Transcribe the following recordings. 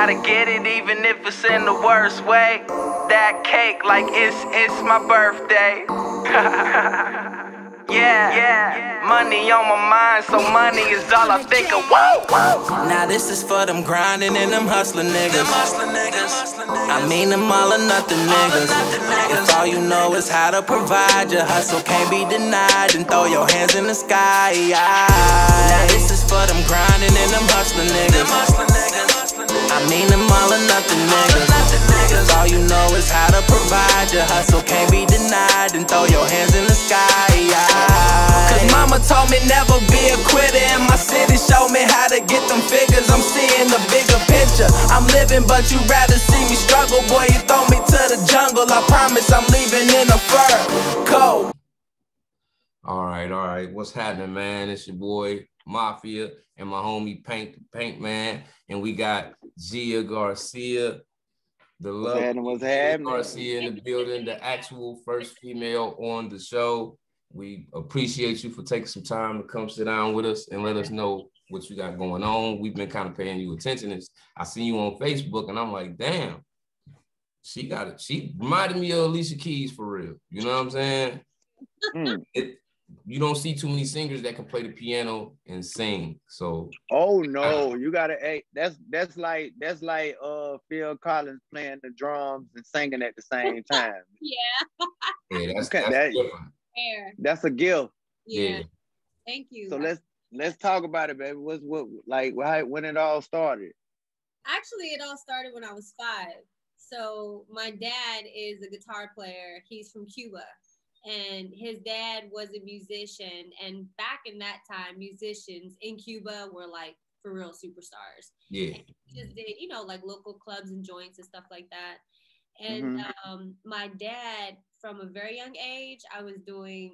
Gotta get it even if it's in the worst way. That cake like it's my birthday. Yeah, money on my mind, so money is all I think of. Whoa. Now this is for them grinding and them hustling niggas. I mean them all or nothing niggas. If all you know is how to provide, your hustle can't be denied, then throw your hands in the sky. Now this is for them grinding and them hustling niggas. I mean them all or nothing niggas. If all you know is how to provide, your hustle can't be denied, then throw your hands in the sky. Cause mama told me never be a quitter, and my city showed me how to get them figures. I'm seeing the bigger picture. I'm living, but you rather see me struggle. Boy, you throw me to the jungle, I promise I'm leaving in a fur coat. All right. What's happening, man? It's your boy Mafia and my homie Paint Man, and we got Gia Garcia, the love Gia Garcia in the building, the actual first female on the show. We appreciate you for taking some time to come sit down with us and let us know what you got going on. We've been kind of paying you attention. I seen you on Facebook, and I'm like, damn, she got it. She reminded me of Alicia Keys for real. You know what I'm saying? You don't see too many singers that can play the piano and sing. So no, you gotta. That's like Phil Collins playing the drums and singing at the same time. Yeah, that's different. That's a gift. Yeah. Thank you. So let's talk about it, baby. When it all started? Actually, it all started when I was 5. So my dad is a guitar player. He's from Cuba. And his dad was a musician. And back in that time, musicians in Cuba were like for real superstars. Yeah. And he just did, like local clubs and joints and stuff like that. And my dad, from a very young age, I was doing,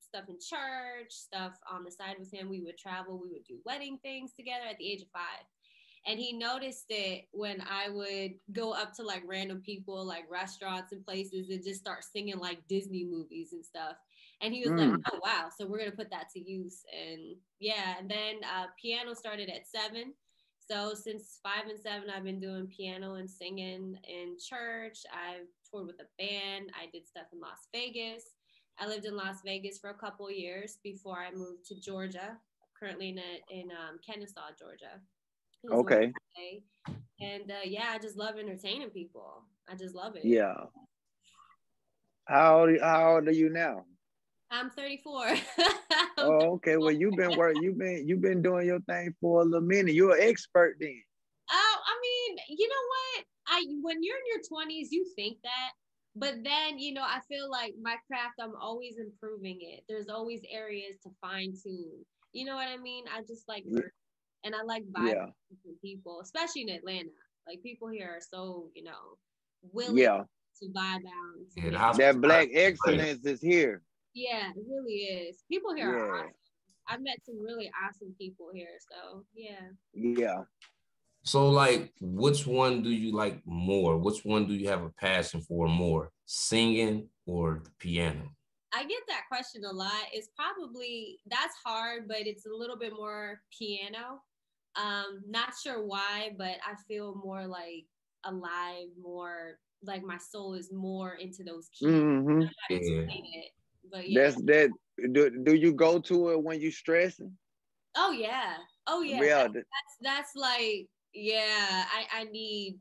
stuff in church, stuff on the side with him. We would travel, we would do wedding things together at the age of 5. And he noticed it when I would go up to like random people, like restaurants and places, and just start singing like Disney movies and stuff. And he was like, oh, wow. So we're going to put that to use. And yeah, and then piano started at 7. So since 5 and 7, I've been doing piano and singing in church. I've toured with a band. I did stuff in Las Vegas. I lived in Las Vegas for a couple of years before I moved to Georgia. Currently in Kennesaw, Georgia. Okay. And I just love entertaining people. I just love it. Yeah. How old are you now? I'm 34. Oh, okay. Well, you've been doing your thing for a little minute. You're an expert then. Oh, I mean, you know what? When you're in your 20s, you think that. But then, I feel like my craft, I'm always improving it. There's always areas to fine tune. You know what I mean? I just like work, and I like vibing with people, especially in Atlanta. Like people here are so, willing to vibe out. That black excellence is here. Yeah, it really is. People here are awesome. I've met some really awesome people here. So Yeah. So like, which one do you like more? Which one do you have a passion for more? Singing or the piano? I get that question a lot. That's hard, but it's a little bit more piano. Not sure why, but I feel more like alive, more like my soul is more into those keys. But that's that. Do you go to it when you stressing? Oh yeah. Yeah. That's like, I need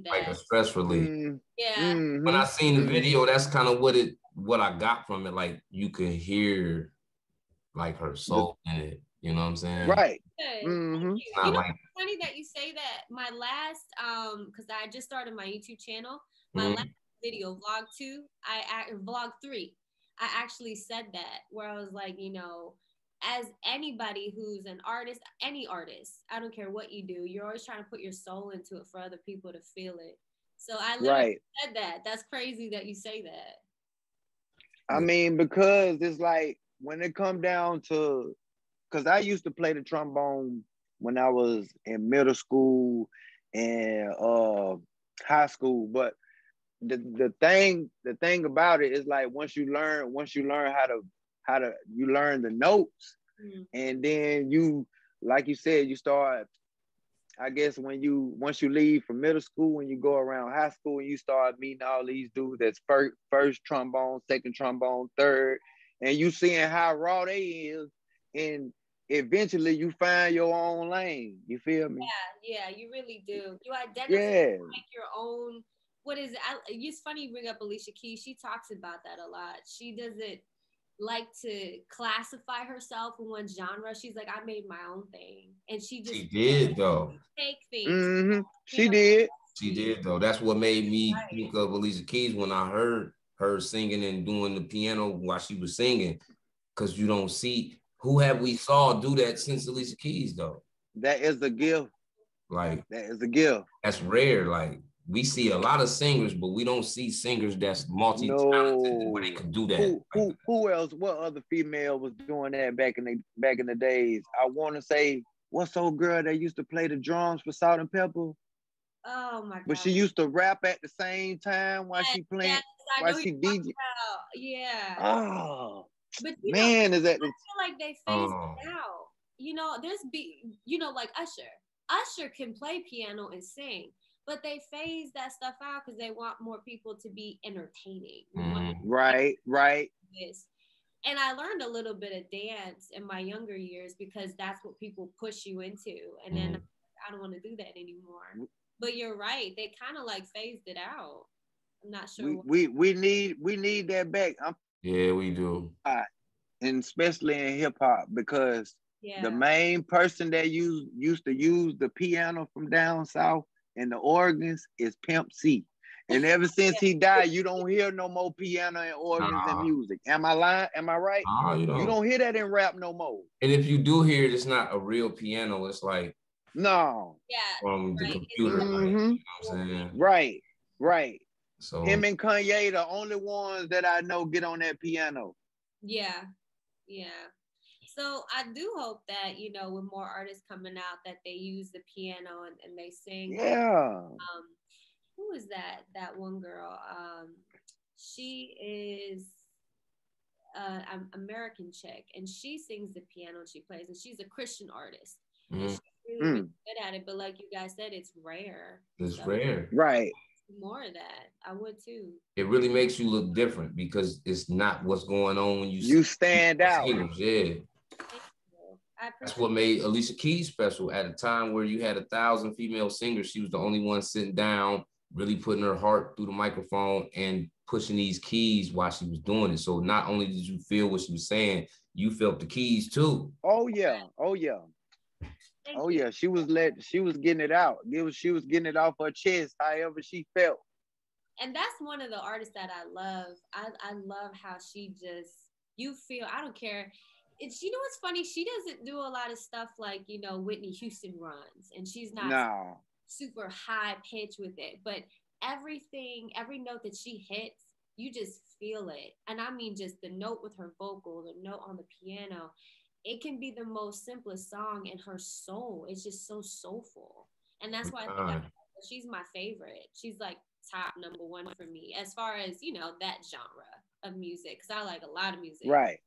that. Like a stress relief. Yeah. When I seen the video, that's kind of what I got from it. Like you could hear like her soul in it. You know what I'm saying? Right. It's funny that you say that. My last, because I just started my YouTube channel. My last video, vlog 2, vlog 3. I actually said that, where I was like, as anybody who's an artist, any artist, I don't care what you do, you're always trying to put your soul into it for other people to feel it. So I literally said that. That's crazy that you say that. I mean, because it's like when it come down to, because I used to play the trombone when I was in middle school and high school, but the thing about it is like once you learn how to you learn the notes, and then you, like you said, you start I guess once you leave from middle school, when you go around high school and you start meeting all these dudes that's first trombone, second trombone, third, and you seeing how raw they is, and eventually you find your own lane. You feel me? Yeah, you really do. You identify Yeah. like your own. What is it? It's funny you bring up Alicia Keys. She talks about that a lot. She doesn't like to classify herself in one genre. She's like, I made my own thing, and she did though. Take things. Mm-hmm. She did. She did though. That's what made me think of Alicia Keys when I heard her singing and doing the piano while she was singing. Because you don't see who have we saw do that since Alicia Keys though. That is a gift. Like that is a gift. That's rare. Like we see a lot of singers, but we don't see singers that's multi-talented where they could do that. Who else? What other female was doing that back in the days? I want to say, what's old girl that used to play the drums for Salt and Pepper? Oh my god! But she used to rap at the same time while she playing. Yes, while she DJ. Yeah. Oh, but man, is that? I feel like they phased it out. You know, like Usher. Usher can play piano and sing, but they phase that stuff out because they want more people to be entertaining. Right. And I learned a little bit of dance in my younger years because that's what people push you into. And then I don't want to do that anymore. But you're right. They kind of like phased it out. I'm not sure. We need that back. Yeah, we do. And especially in hip hop, because the main person that used to use the piano from down south and the organs is Pimp C. And ever since he died, you don't hear no more piano and organs and music. Am I lying? Am I right? You don't hear that in rap no more. And if you do hear it, it's not a real piano. It's like from the computer. Mm-hmm. You know what I'm saying? Right. So him and Kanye the only ones that I know get on that piano. Yeah. So I do hope that, with more artists coming out, that they use the piano and they sing. Yeah. Who is that one girl? She is an American chick, and she sings the piano and she plays, and she's a Christian artist. She's really good at it, but like you guys said, it's rare. It's rare. Right. More of that. I would too. It really makes you look different because it's not what's going on when you stand out. Singers, yeah. That's what made Alicia Keys special at a time where you had 1,000 female singers. She was the only one sitting down, really putting her heart through the microphone and pushing these keys while she was doing it. So not only did you feel what she was saying, you felt the keys too. Oh yeah. She was getting it out. She was getting it off her chest, however she felt. And that's one of the artists that I love. I love how you feel, I don't care. It's, what's funny? She doesn't do a lot of stuff like, Whitney Houston runs, and she's not super high pitch with it, but every note that she hits, you just feel it. And I mean, just the note with her vocal, the note on the piano, it can be the most simplest song, and her soul is just so soulful. And that's why I think she's my favorite. She's like top number one for me as far as, that genre of music, because I like a lot of music. Right.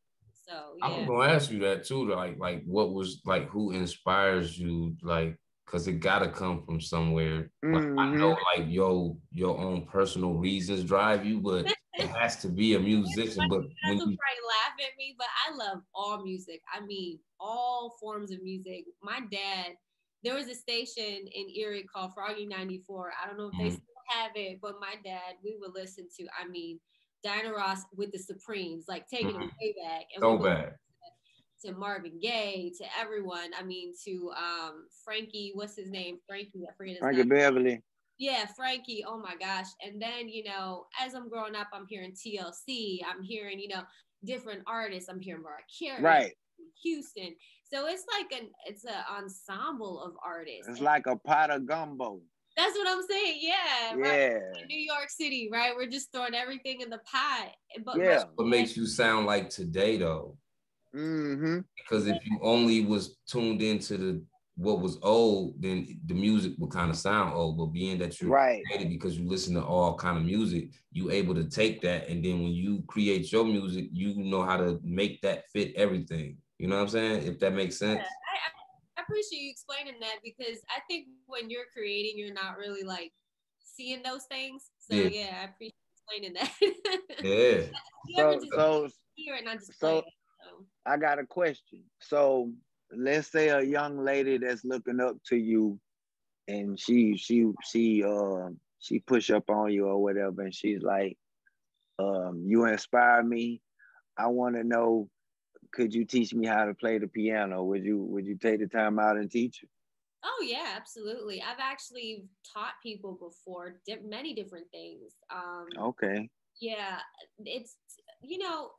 So yeah. I was gonna ask you that too, like what was like, who inspires you, like, because it gotta come from somewhere. Like, I know like your own personal reasons drive you, but it has to be a musician. But when you probably laugh at me, but I love all music. I mean, all forms of music. My dad, there was a station in Erie called Froggy 94. I don't know if they still have it, but my dad, we would listen to, Diana Ross with the Supremes, like taking it way back. And so bad. To Marvin Gaye, to everyone. To Frankie, what's his name? Frankie, I forget his name. Frankie Beverly. Yeah, Frankie. Oh my gosh. And then, as I'm growing up, I'm hearing TLC. I'm hearing, different artists. I'm hearing Mariah Carey. Right. Houston. So it's like it's an ensemble of artists. It's like a pot of gumbo. That's what I'm saying. Yeah. Yeah. Right. New York City, right? We're just throwing everything in the pot. But yeah. What makes you sound like today, though? Because if you only was tuned into what was old, then the music would kind of sound old. But being that you're creative because you listen to all kind of music, you able to take that, and then when you create your music, you know how to make that fit everything. You know what I'm saying? If that makes sense. I appreciate you explaining that, because I think when you're creating, you're not really like seeing those things. So yeah, I appreciate you explaining that. Yeah. You ever just hear it and not just play it. So. I got a question. So let's say a young lady that's looking up to you, and she push up on you or whatever, and she's like, you inspire me. I want to know, could you teach me how to play the piano? Would you take the time out and teach her? Oh yeah, absolutely. I've actually taught people before many different things. Okay. Yeah, it's, you know,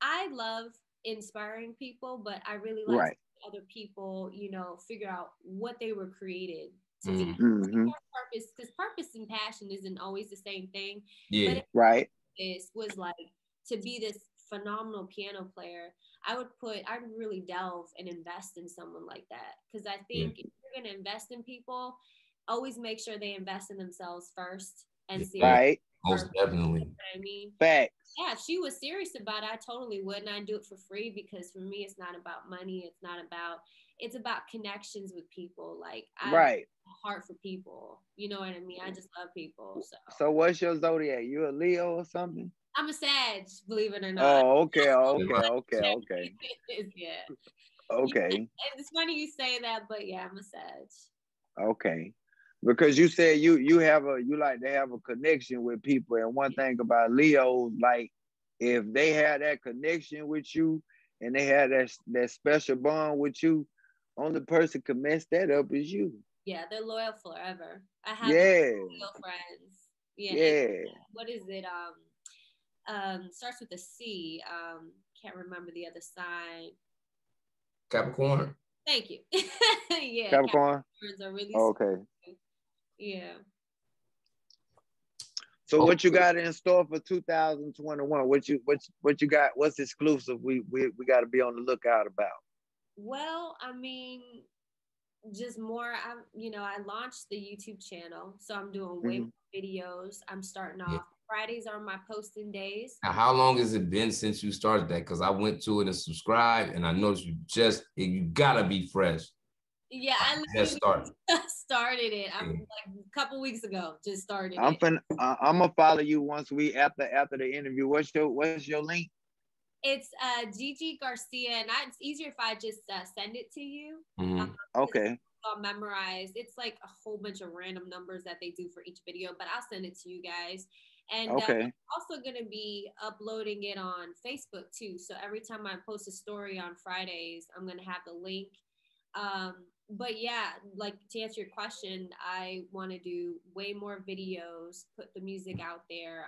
I love inspiring people, but I really like to see other people, you know, figure out what they were created to be. Purpose, because purpose and passion isn't always the same thing. Yeah. But this was like, to be this phenomenal piano player, I'd really delve and invest in someone like that. Because I think if you're going to invest in people, always make sure they invest in themselves first and see. Right. Most definitely. You know what I mean? Facts. Yeah, if she was serious about it, I totally would. And I do it for free, because for me, it's not about money. It's about connections with people. Like, I have a heart for people. You know what I mean? I just love people. So what's your zodiac? You a Leo or something? I'm a Sag, believe it or not. Oh, okay. Yeah. Okay. Yeah, it's funny you say that, but yeah, I'm a Sag. Okay. Because you said you like to have a connection with people, and one thing about Leos, like, if they have that connection with you and they have that special bond with you, only person can mess that up is you. Yeah, they're loyal forever. I have loyal friends. Yeah. What is it? Starts with a C. Can't remember the other sign. Capricorn. Thank you. Yeah, Capricorns are really okay. Yeah. So what you got in store for 2021? What you got? What's exclusive? We got to be on the lookout about. Well, I mean, just more. I launched the YouTube channel, so I'm doing way more videos. I'm starting off. Fridays are my posting days. Now, how long has it been since you started that? Because I went to it and subscribed, and I noticed you gotta be fresh. Yeah, I just started it. I'm like a couple weeks ago. Just started. I'm gonna follow you once after the interview. What's your link? It's Gigi Garcia, and it's easier if I just send it to you. Okay. I'll memorize. It's like a whole bunch of random numbers that they do for each video, but I'll send it to you guys. And I'm also going to be uploading it on Facebook too. So every time I post a story on Fridays, I'm going to have the link. But yeah, like, to answer your question, I want to do way more videos, put the music out there.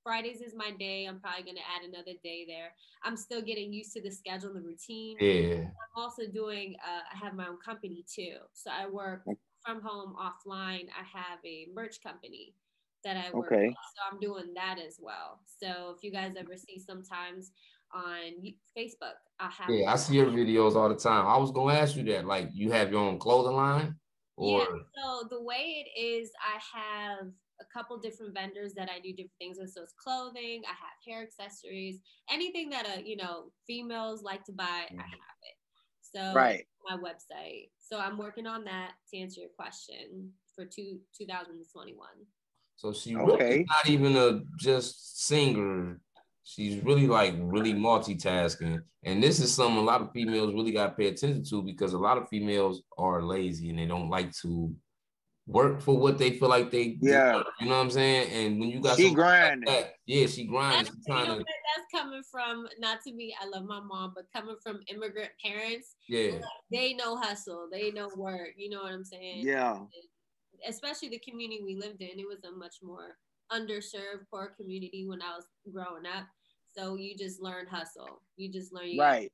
Fridays is my day. I'm probably going to add another day there. I'm still getting used to the schedule and the routine. Yeah. I'm also doing, I have my own company too. So I work from home, offline. I have a merch company that I work with. So I'm doing that as well. So if you guys ever see sometimes on Facebook, I have. Yeah, I see your videos all the time. I was going to ask you that. Like, you have your own clothing line? Or... Yeah, so the way it is, I have a couple different vendors that I do different things with. So it's clothing, I have hair accessories, anything that females like to buy, I have it. So my website. So I'm working on that to answer your question for 2021. So she really not even a just singer. She's really multitasking. And this is something a lot of females really got to pay attention to, because a lot of females are lazy and they don't like to work for what they feel like they do. You know what I'm saying? And when you got she grinding. Like that, she grinding. That's coming from, not to me, I love my mom, but coming from immigrant parents, they know hustle, they know work. You know what I'm saying? Yeah. Especially the community we lived in, it was a much more underserved, poor community when I was growing up. So you just learn hustle. You just learn you right.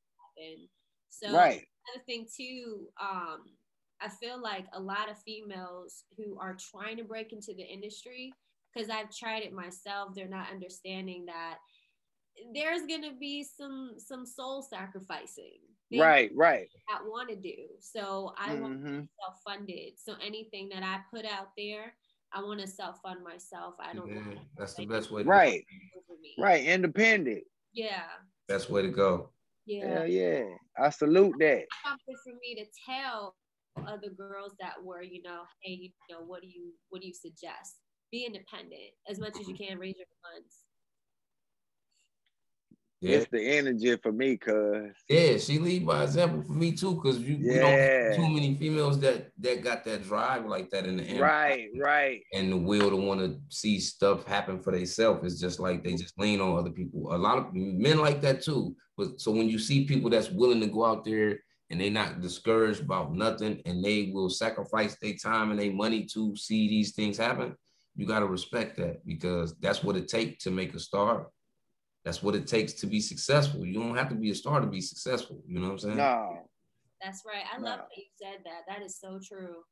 So another thing too, I feel like a lot of females who are trying to break into the industry, because I've tried it myself, they're not understanding that there's gonna be some soul sacrificing. Right. I want to do. So I want to be self-funded. So anything that I put out there, I want to self-fund myself. I don't want that's the best way to go. Right. Independent. Yeah. Best way to go. Yeah. Yeah. I salute that. Something for me to tell other girls that were, hey, what do you suggest? Be independent as much as you can. Raise your funds. Yeah. It's the energy for me, cuz. Yeah, she lead by example for me too, because we don't have too many females that got that drive like that in the end. Right. And the will to want to see stuff happen for themselves. It's just like they just lean on other people. A lot of men like that too. But so when you see people that's willing to go out there and they're not discouraged about nothing and they will sacrifice their time and their money to see these things happen, you got to respect that, because that's what it takes to make a star. That's what it takes to be successful. You don't have to be a star to be successful. You know what I'm saying? No. That's right. I love that you said that. That is so true.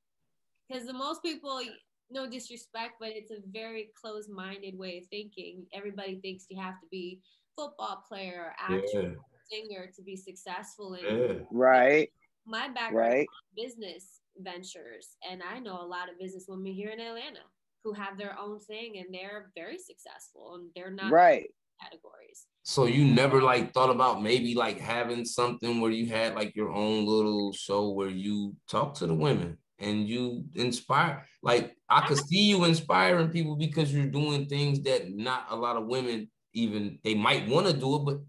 Because the most people, no disrespect, but it's a very closed-minded way of thinking. Everybody thinks you have to be football player, actor, singer to be successful. And my background is business ventures, and I know a lot of business women here in Atlanta who have their own thing, and they're very successful, and they're not categories. So you never like thought about maybe like having something where you had like your own little show where you talk to the women and you inspire? Like I could see you inspiring people because you're doing things that not a lot of women even, they might want to do it, but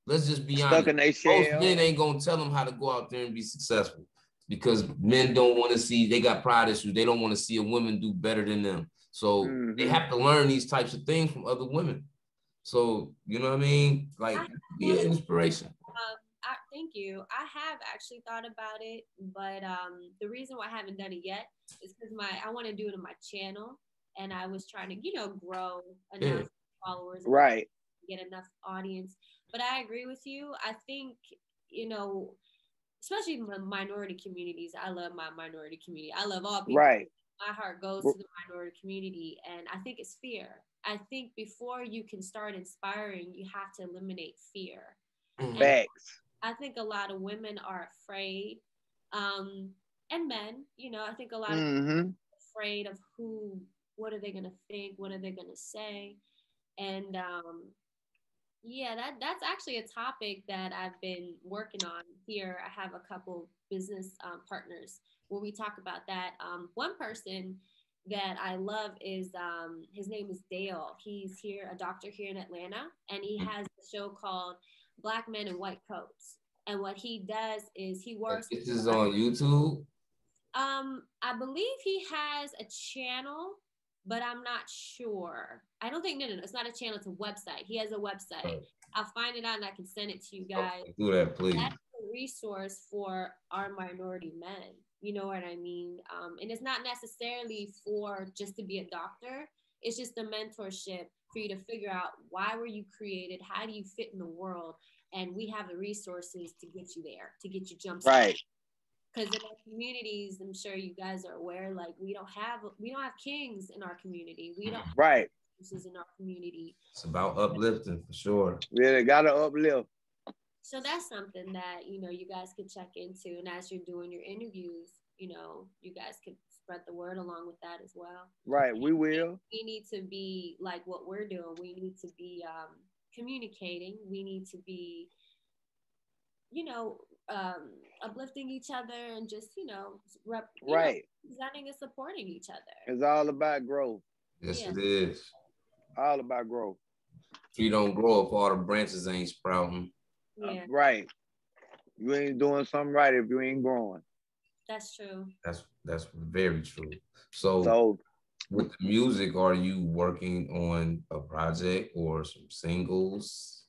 let's just be honest. Most men ain't gonna tell them how to go out there and be successful, because men don't want to see, they got pride issues. They don't want to see a woman do better than them. So they have to learn these types of things from other women. So, you know what I mean? Like, be an inspiration. Thank you. I have actually thought about it, but the reason why I haven't done it yet is because I want to do it on my channel, and I was trying to, grow enough followers, get enough audience. But I agree with you. I think, especially in the minority communities, I love my minority community. I love all people. My heart goes to the minority community, and I think it's fear. I think before you can start inspiring, you have to eliminate fear. Facts. I think a lot of women are afraid, and men, I think a lot of people are afraid of what are they going to think? What are they going to say? And that's actually a topic that I've been working on here. I have a couple business partners where we talk about that. One person that I love is his name is Dale. He's a doctor here in Atlanta, and he has a show called Black Men in White Coats. And what he does is he works. This is on YouTube. I believe he has a channel, but I'm not sure. I don't think no. It's not a channel. It's a website. He has a website. Oh. I'll find it out and I can send it to you guys. Okay, do that, please. That's a resource for our minority men. You know what I mean? And it's not necessarily for just to be a doctor. It's just a mentorship for you to figure out why were you created? How do you fit in the world? And we have the resources to get you there, to get you jump started. Because in our communities, I'm sure you guys are aware, like we don't have kings in our community. We don't have resources in our community. It's about uplifting for sure. Yeah, they gotta uplift. So that's something that, you guys could check into. And as you're doing your interviews, you guys could spread the word along with that as well. Right, we will. We need to be like what we're doing. We need to be communicating. We need to be, uplifting each other and just, representing and supporting each other. It's all about growth. Yes, it is. All about growth. If you don't grow up, all the branches ain't sprouting. Yeah. Right. You ain't doing something right if you ain't growing. That's true. That's very true. So with the music, are you working on a project or some singles?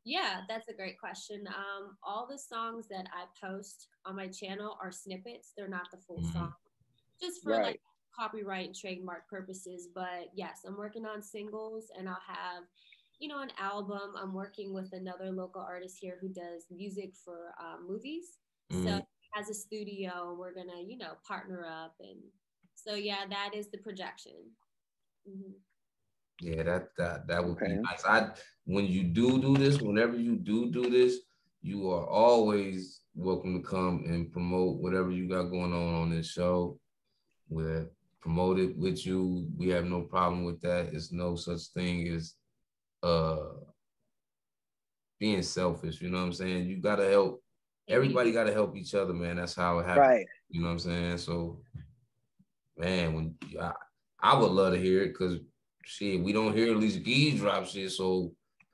Yeah, that's a great question. All the songs that I post on my channel are snippets. They're not the full song, just for like copyright and trademark purposes. But yes, I'm working on singles, and I'll have, an album. I'm working with another local artist here who does music for movies. So he has a studio. We're gonna, partner up, and so yeah, that is the projection. Yeah, that would be nice. When you do this, whenever you do this, you are always welcome to come and promote whatever you got going on this show. We'll promote it with you. We have no problem with that. It's no such thing as being selfish. You know what I'm saying? You gotta help. Everybody gotta help each other, man. That's how it happens. Right. You know what I'm saying? So, man, when I would love to hear it, because shit, we don't hear at least Gigi drop shit. So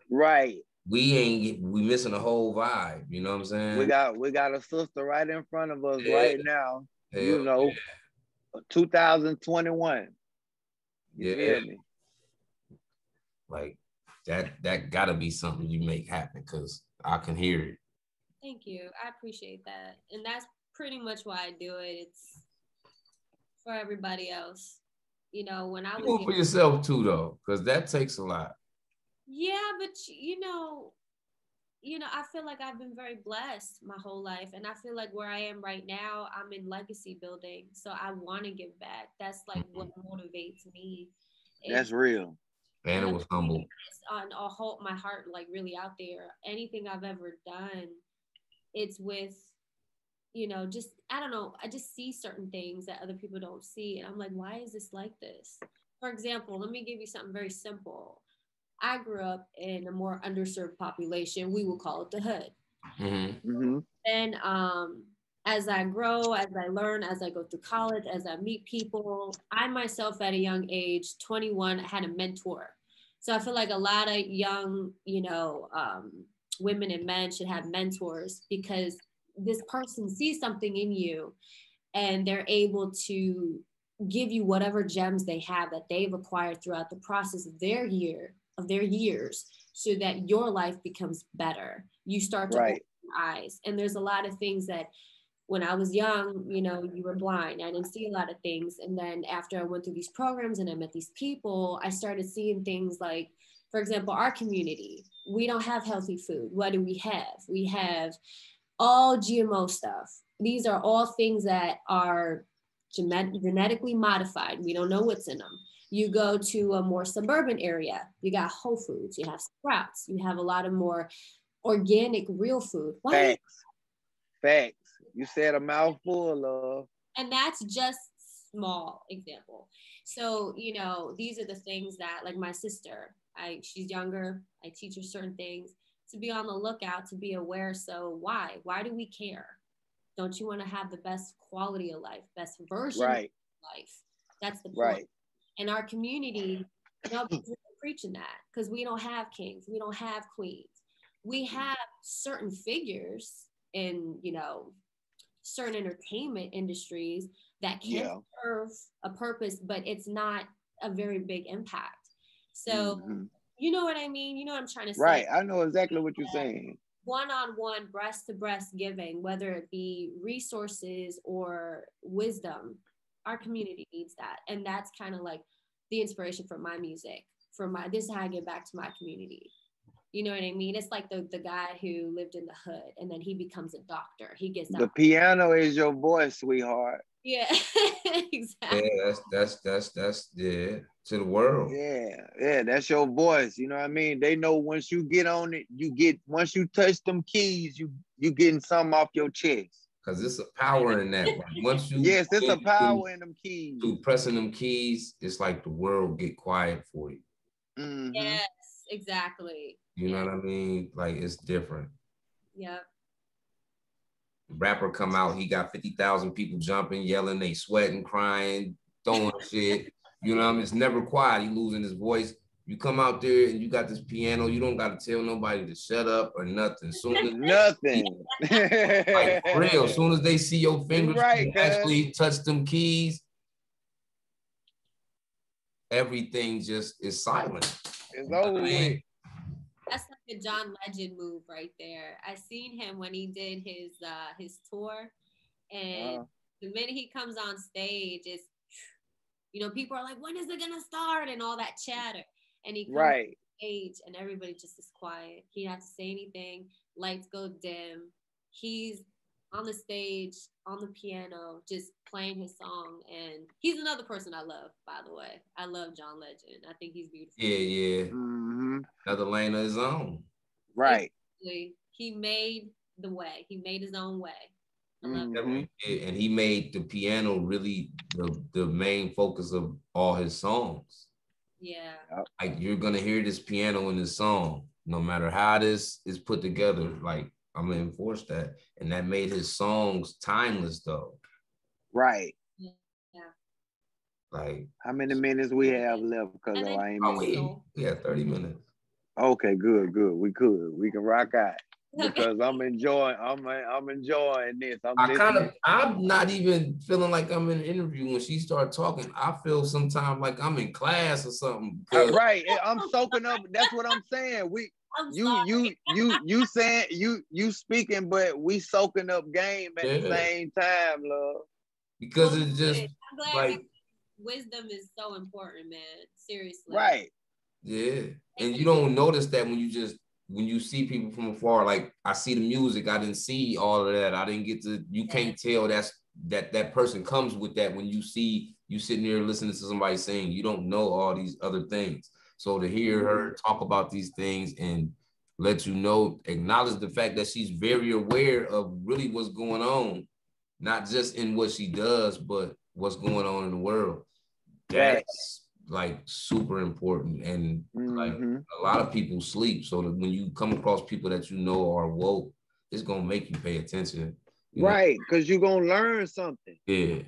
right. We missing the whole vibe. You know what I'm saying? We got a sister right in front of us right now. Hell you know, 2021. You feel me? Like that gotta be something you make happen, because I can hear it. Thank you. I appreciate that. And that's pretty much why I do it. It's for everybody else. You know, when I was for yourself too, though, because that takes a lot. Yeah, but you know, I feel like I've been very blessed my whole life. And I feel like where I am right now, I'm in legacy building. So I want to give back. That's like what motivates me. That's real. And it was humble. On my heart, like really out there. Anything I've ever done, it's with, just, I don't know. I just see certain things that other people don't see. And I'm like, why is this like this? For example, let me give you something very simple. I grew up in a more underserved population. We will call it the hood. Mm-hmm. Mm-hmm. And as I grow, as I learn, as I go through college, as I meet people, I myself at a young age, 21, had a mentor. So I feel like a lot of young, women and men should have mentors, because this person sees something in you and they're able to give you whatever gems they have that they've acquired throughout the process of their years, so that your life becomes better. You start to open your eyes. And there's a lot of things that when I was young, you were blind. I didn't see a lot of things. And then after I went through these programs and I met these people, I started seeing things like, for example, our community, we don't have healthy food. What do we have? We have all GMO stuff. These are all things that are genetically modified. We don't know what's in them. You go to a more suburban area, you got Whole Foods, you have Sprouts, you have a lot of more organic, real food. Facts. You said a mouthful, love. And that's just small example. So, these are the things that, like my sister, she's younger, I teach her certain things, to be on the lookout, to be aware. So why do we care? Don't you want to have the best quality of life, best version of life? That's the point. Right. In our community, nobody's preaching that, because we don't have kings, we don't have queens. We have certain figures in, certain entertainment industries that can serve a purpose, but it's not a very big impact. So, you know what I mean? You know what I'm trying to say? Right. I know exactly what you're saying. One-on-one, breast-to-breast giving, whether it be resources or wisdom, our community needs that. And that's kind of like the inspiration for my music, this is how I get back to my community. You know what I mean? It's like the guy who lived in the hood and then he becomes a doctor. He gets out. The piano is your voice, sweetheart. Yeah, exactly. Yeah, that's to the world. Yeah, that's your voice. You know what I mean? They know once you get on it, once you touch them keys, you getting something off your chest. Because it's a power in that. Once you there's a power in them keys. To pressing them keys, it's like the world get quiet for you. Mm-hmm. Yes, exactly. You know what I mean? Like, it's different. Yep. Rapper come out, he got 50,000 people jumping, yelling, they sweating, crying, throwing shit. You know what I mean? It's never quiet. He losing his voice. You come out there and you got this piano, you don't got to tell nobody to shut up or nothing. Nothing. Like, for real, as soon as they see your fingers actually touch them keys, everything just is silent. It's over with. That's like a John Legend move right there. I seen him when he did his tour, and the minute he comes on stage, it's, people are like, when is it gonna start, and all that chatter, and he comes on stage and everybody just is quiet. He didn't have to say anything. Lights go dim. He's on the stage, on the piano, just playing his song. And he's another person I love, by the way. I love John Legend. I think he's beautiful. Yeah. Mm-hmm. Another lane of his own. Right. He made the way. He made his own way. I love him. And he made the piano really the main focus of all his songs. Yeah. Like, you're going to hear this piano in this song. no matter how this is put together, like I'm gonna enforce that. And that made his songs timeless though. Right. Yeah. Like, how many minutes we have left? Because I ain't we have 30 minutes. Okay, good. We can rock out. Because I'm enjoying this. I'm not even feeling like I'm in an interview when she started talking. I feel sometimes like I'm in class or something. Right. I'm soaking up. That's what I'm saying. You saying you speaking, but we soaking up game at the same time, love. Because it's just I'm glad like wisdom is so important, man. Seriously. Right. Yeah. And you don't notice that when you see people from afar, like I see the music, I didn't see all of that. I didn't get to, you can't tell that person comes with that when you see you sitting there listening to somebody sing. You don't know all these other things. So to hear her talk about these things and let you know, acknowledge the fact that she's very aware of really what's going on, not just in what she does, but what's going on in the world. That's like super important. And like a lot of people sleep. So that when you come across people that you know are woke, it's gonna make you pay attention. Right, because you're gonna learn something. Yeah.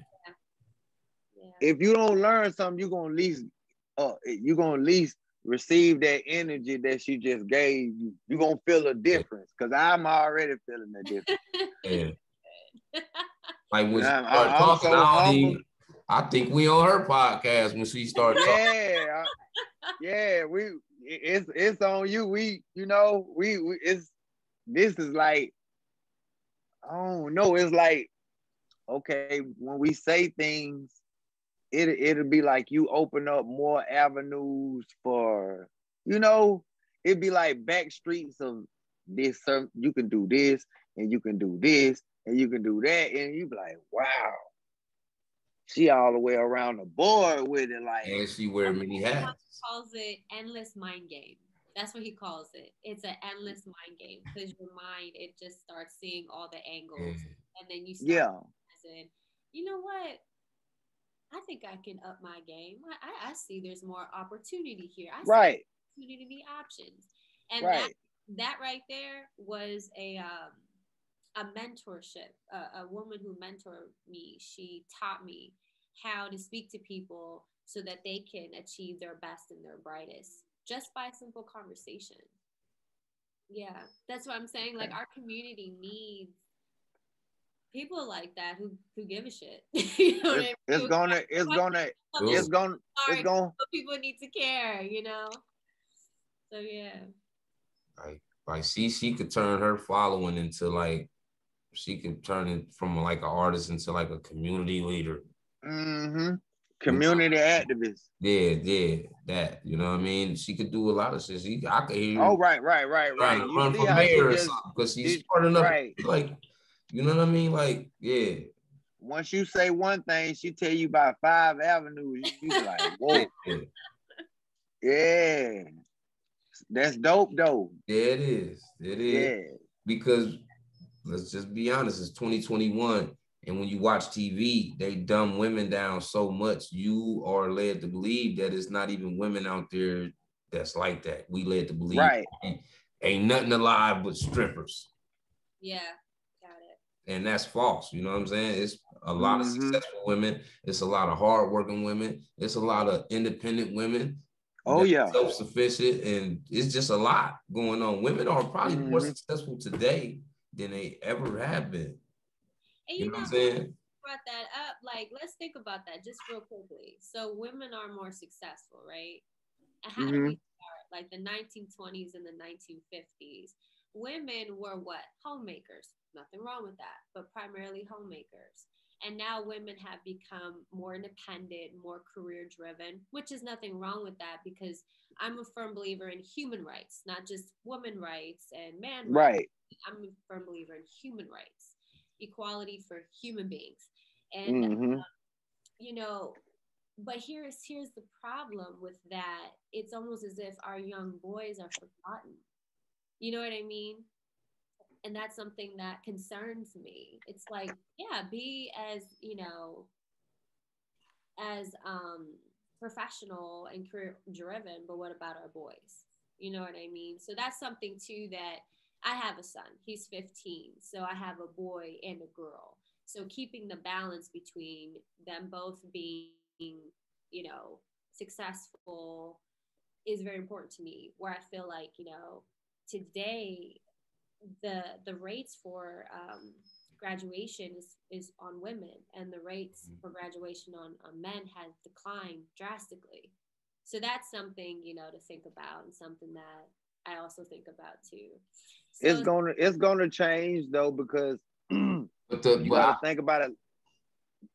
If you don't learn something, you're gonna at least receive that energy that she just gave you. You're gonna feel a difference. Cause I'm already feeling the difference. Yeah. Like when she started talking, I think we on her podcast when she started talking. It's on you. This is like, I don't know. It's like, okay, when we say things, it'll be like you open up more avenues for, it'd be like back streets of this. You can do this, and you can do this, and you can do that, and you be like, wow, she all the way around the board with it. Like, and she wear many hats. He calls it endless mind game. That's what he calls it. It's an endless mind game because your mind, it just starts seeing all the angles, and then you start saying, you know what? I think I can up my game. I see there's more opportunity here. I see opportunity options, and that right there was a mentorship. A woman who mentored me. She taught me how to speak to people so that they can achieve their best and their brightest just by simple conversation. Yeah, that's what I'm saying. Like our community needs people like that who give a shit. You know what I mean? It's gonna. People need to care, So yeah. Like she could turn her following into like, she could turn it from like an artist into like a community leader. Community activist. Yeah, that. You know what I mean? She could do a lot of shit. I could hear. Oh, right. You run for mayor or something because she's smart enough. Like, you know what I mean? Like, yeah. Once you say one thing, she tell you about 5 avenues. You be like, whoa. Yeah. That's dope, though. Yeah, it is. Yeah. Because let's just be honest, it's 2021. And when you watch TV, they dumb women down so much, you are led to believe that it's not even women out there that's like that. We led to believe ain't nothing alive but strippers. Yeah, got it. And that's false. You know what I'm saying? It's a lot of successful women. It's a lot of hardworking women. It's a lot of independent women. Oh, yeah. Self-sufficient. And it's just a lot going on. Women are probably more successful today than they ever have been. And you know what I'm saying? Brought that up. Like, let's think about that just real quickly. So women are more successful, right? And how did we start? Like the 1920s and the 1950s, women were what? Homemakers. Nothing wrong with that, but primarily homemakers. And now women have become more independent, more career driven, which is nothing wrong with that because I'm a firm believer in human rights, not just women rights and man rights. I'm a firm believer in human rights, equality for human beings. And, but here's the problem with that. It's almost as if our young boys are forgotten. You know what I mean? And that's something that concerns me. It's like, yeah, be as, as professional and career driven, but what about our boys? You know what I mean? So that's something too that I have a son. He's 15. So I have a boy and a girl. So keeping the balance between them both being, you know, successful is very important to me. Where I feel like, you know, today the rates for graduation is on women, and the rates for graduation on men has declined drastically. So that's something, you know, to think about, and something that I also think about too. So It's gonna change though, because you but got to think about it.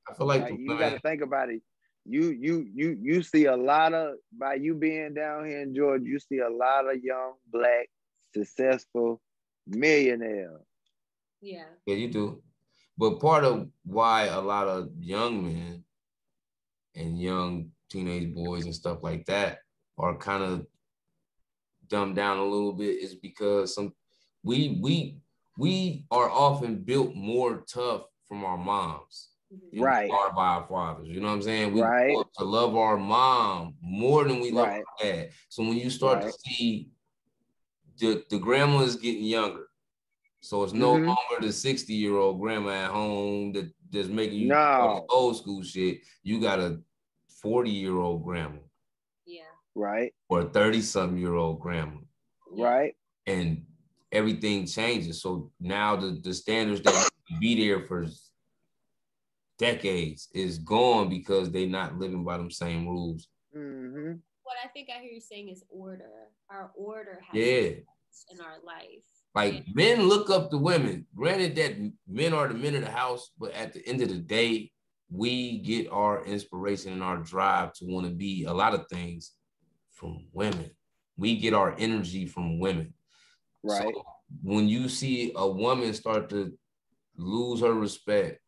I feel like Like the you got women. to think about it. You see a lot of, by you being down here in Georgia, you see a lot of young black successful millionaires. yeah, Yeah, you do. But part of why a lot of young men and young teenage boys and stuff like that are kind of dumbed down a little bit is because we we we are often built more tough from our moms than we Right, are by our fathers. You know what I'm saying? We grow right, up to love our mom more than we love right, our dad. So when you start to right. see the grandma is getting younger, so it's no Mm-hmm. longer the 60-year-old grandma at home that's making you do all this No, old school shit. You got a 40-year-old grandma yeah, right, or a 30-something-year-old grandma. yeah, right, And everything changes. So now the standards that used to be there for decades is gone because they're not living by them same rules. mm-hmm. what I think I hear you saying is order. Our order has Yeah. changed in our life. And Like men look up to women. Granted that men are the men of the house, but at the end of the day, we get our inspiration and our drive to want to be a lot of things from women. We get our energy from women. So Right, when you see a woman start to lose her respect,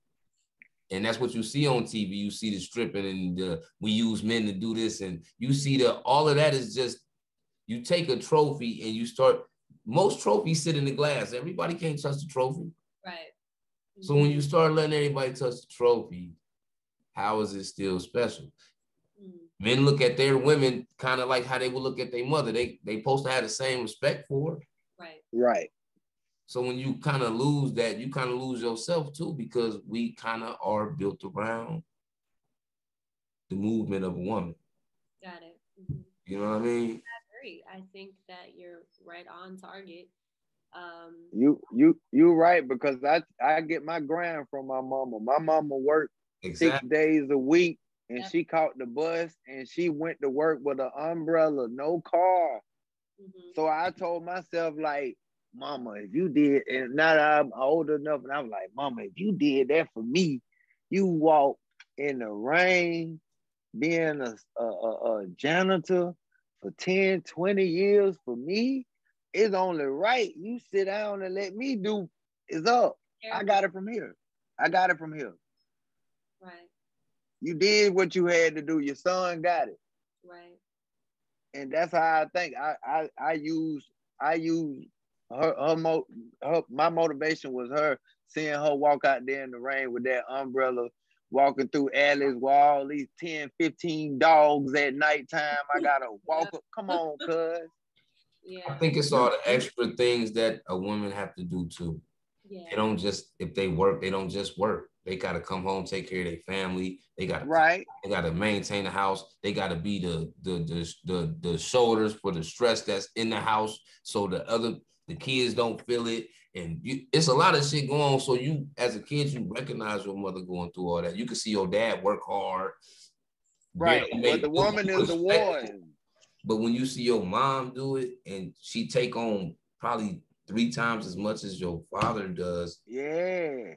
and that's what you see on TV, you see the stripping and we use men to do this, and you see all of that is just, you take a trophy and you start, most trophies sit in the glass. Everybody can't touch the trophy. right. So when you start letting everybody touch the trophy, how is it still special? Mm-hmm. Men look at their women kind of like how they would look at their mother. They supposed to have the same respect for her. Right. right. So when you kind of lose that, you kind of lose yourself too, because we kind of are built around the movement of a woman. Got it. Mm-hmm. You know what I mean? I agree. I think that you're right on target. Um, You right, because I get my grind from my mama. My mama worked six Exactly. days a week, and yep. she caught the bus, and she went to work with an umbrella, no car. Mm-hmm. So I told myself, like, mama, if you did, and now that I'm old enough, and I'm like, mama, if you did that for me, you walked in the rain, being a janitor for 10, 20 years for me, it's only right you sit down and let me do is up. I Therapy. got it from here. I got it from here. Right. You did what you had to do. Your son got it. Right. And that's how I think. I use her my motivation was her, seeing her walk out there in the rain with that umbrella, walking through alleys with all these 10, 15 dogs at nighttime. I gotta walk up. Come on, cuz. I Yeah. think it's all You the you extra things that a woman have to do too. Yeah. They don't just, if they work, they don't just work. They gotta come home, take care of their family. They gotta cook. right, They gotta maintain the house. They gotta be the shoulders for the stress that's in the house, so the kids don't feel it. And it's a lot of shit going on. So you, as a kid, you recognize your mother going through all that. You can see your dad work hard, right. barely But make the you woman is the respect it. one. But when you see your mom do it and she take on probably 3 times as much as your father does, Yeah.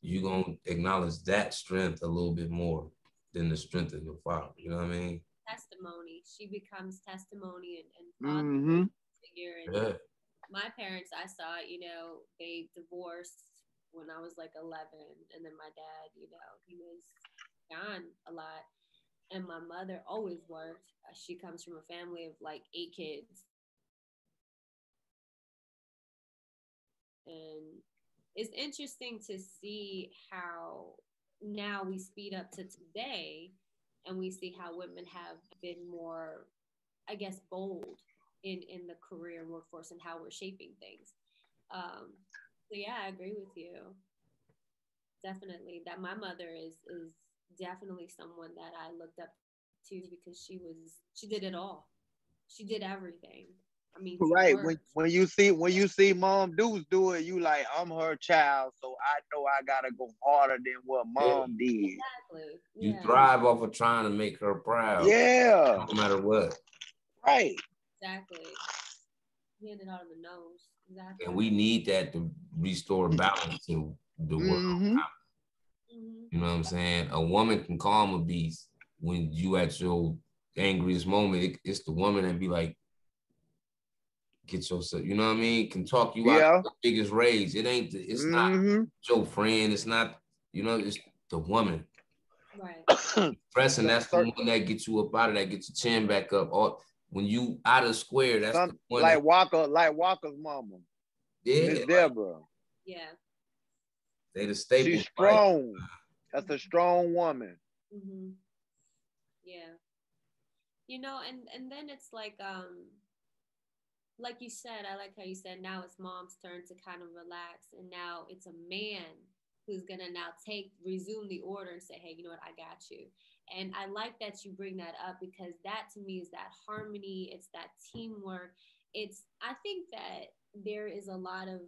you're going to acknowledge that strength a little bit more than the strength of your father. You know what I mean? Testimony. She becomes testimony and father Mm-hmm. figure. And Yeah. my parents, I saw, you know, they divorced when I was like 11. And then my dad, you know, he was gone a lot. And my mother always worked. She comes from a family of like 8 kids. And it's interesting to see how now we speed up to today and we see how women have been more, I guess, bold in the career workforce and how we're shaping things. So yeah, I agree with you. Definitely, that my mother is definitely someone that I looked up to because she did it all. She did everything. I mean, from Right. work. When you see Mom Deuce do it, you like, I'm her child, so I know I gotta go harder than what Yeah. Mom did. Exactly. You Yeah. thrive off of trying to make her proud, Yeah. no matter what. Right. Exactly. Hit it out of the nose. Exactly. And we need that to restore balance to the world. Mm-hmm. You know what I'm saying? A woman can calm a beast when you at your angriest moment. It's the woman that be like, get yourself, you know what I mean? Can talk you out of Yeah. the biggest rage. It's not Mm-hmm. your friend. It's not, it's the woman. Right. Pressing, that's the one that gets you up out of that, gets your chin back up. Or when you out of square, that's the one like Walker's mama. Miss yeah, Deborah. Yeah. They the staple. She's strong. That's a strong woman. Mm-hmm. Yeah. And then it's like you said, I like how you said now it's mom's turn to kind of relax, and now it's a man who's gonna now resume the order and say, hey, you know what, I got you. And I like that you bring that up because that to me is that harmony, it's that teamwork. I think that there is a lot of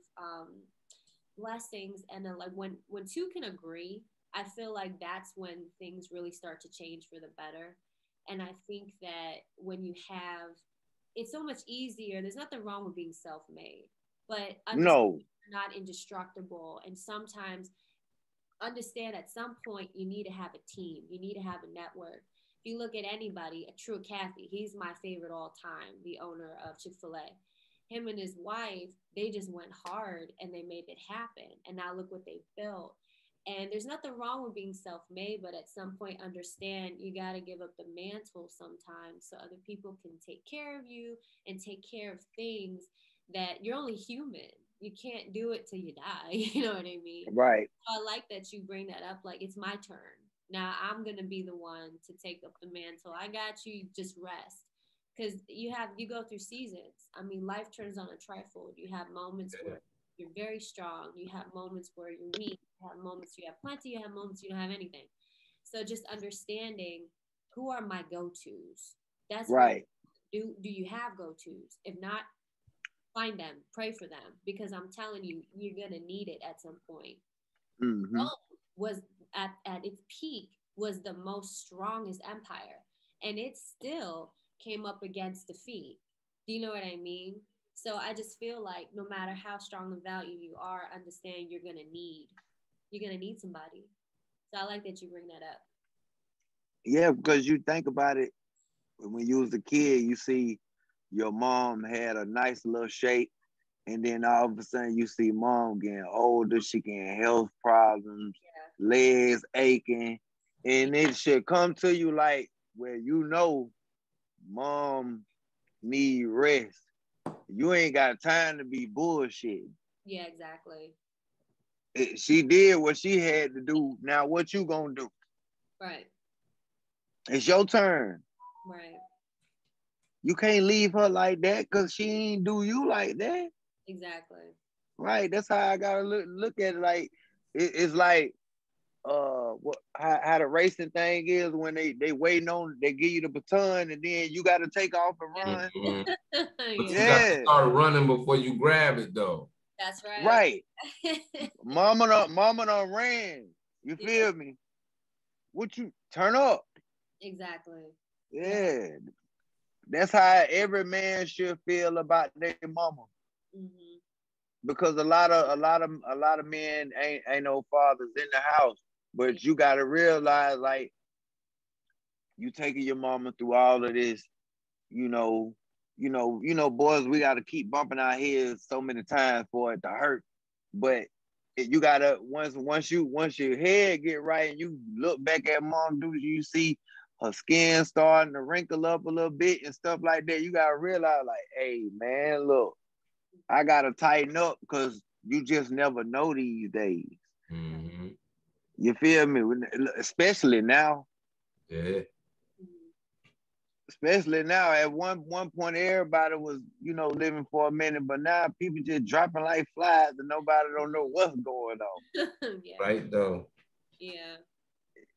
blessings and like when two can agree, I feel like that's when things really start to change for the better. And I think that when you have, it's so much easier. There's nothing wrong with being self-made, but No. you're not indestructible. And sometimes understand at some point you need to have a team. You need to have a network. If you look at anybody, a True Kathy, he's my favorite all time, the owner of Chick-fil-A. Him and his wife, they just went hard and they made it happen. And now look what they built. And there's nothing wrong with being self-made, but at some point understand you got to give up the mantle sometimes so other people can take care of you and take care of things that you're only human. You can't do it till you die. You know what I mean? Right. So I like that you bring that up. Like, it's my turn. Now I'm going to be the one to take up the mantle. I got you. Just rest. Because you go through seasons. I mean, life turns on a trifold. You have moments where you're very strong. You have moments where you're weak. You have moments you have plenty. You have moments you don't have anything. So just understanding who are my go-tos. That's right. Do you have go-tos? If not, find them, pray for them, because I'm telling you, you're gonna need it at some point. Mm-hmm. Rome was at its peak was the most strongest empire, and it still came up against defeat. Do you know what I mean? So I just feel like no matter how strong of value you are, understand you're gonna need somebody. So I like that you bring that up. Yeah, because you think about it, when you was a kid, you see your mom had a nice little shape, and then all of a sudden you see mom getting older, she getting health problems, legs aching, and it should come to you like where mom need rest. You ain't got time to be bullshit. Yeah, exactly. She did what she had to do. Now what you gonna do? Right. It's your turn. Right. You can't leave her like that because she ain't do you like that. Exactly. Right. That's how I gotta look at it. Like it's like how the racing thing is when they waiting on, they give you the baton and then you gotta take off and run. Mm-hmm. But Yeah. you got to start running before you grab it though. That's right. Right. Mama done ran. You feel me? What you turn up? Exactly. Yeah. That's how every man should feel about their mama. Mm-hmm. Because a lot of men ain't no fathers in the house. But you gotta realize, like, you taking your mama through all of this, boys, we gotta keep bumping our heads so many times for it to hurt. But you gotta once your head get right and you look back at mom, you see her skin starting to wrinkle up a little bit and stuff like that. You gotta realize, like, hey man, look, I gotta tighten up because you just never know these days. Mm-hmm. You feel me? Especially now. Yeah. Especially now, at one point, everybody was, living for a minute, but now people just dropping like flies and nobody don't know what's going on. Yeah. Right though. Yeah.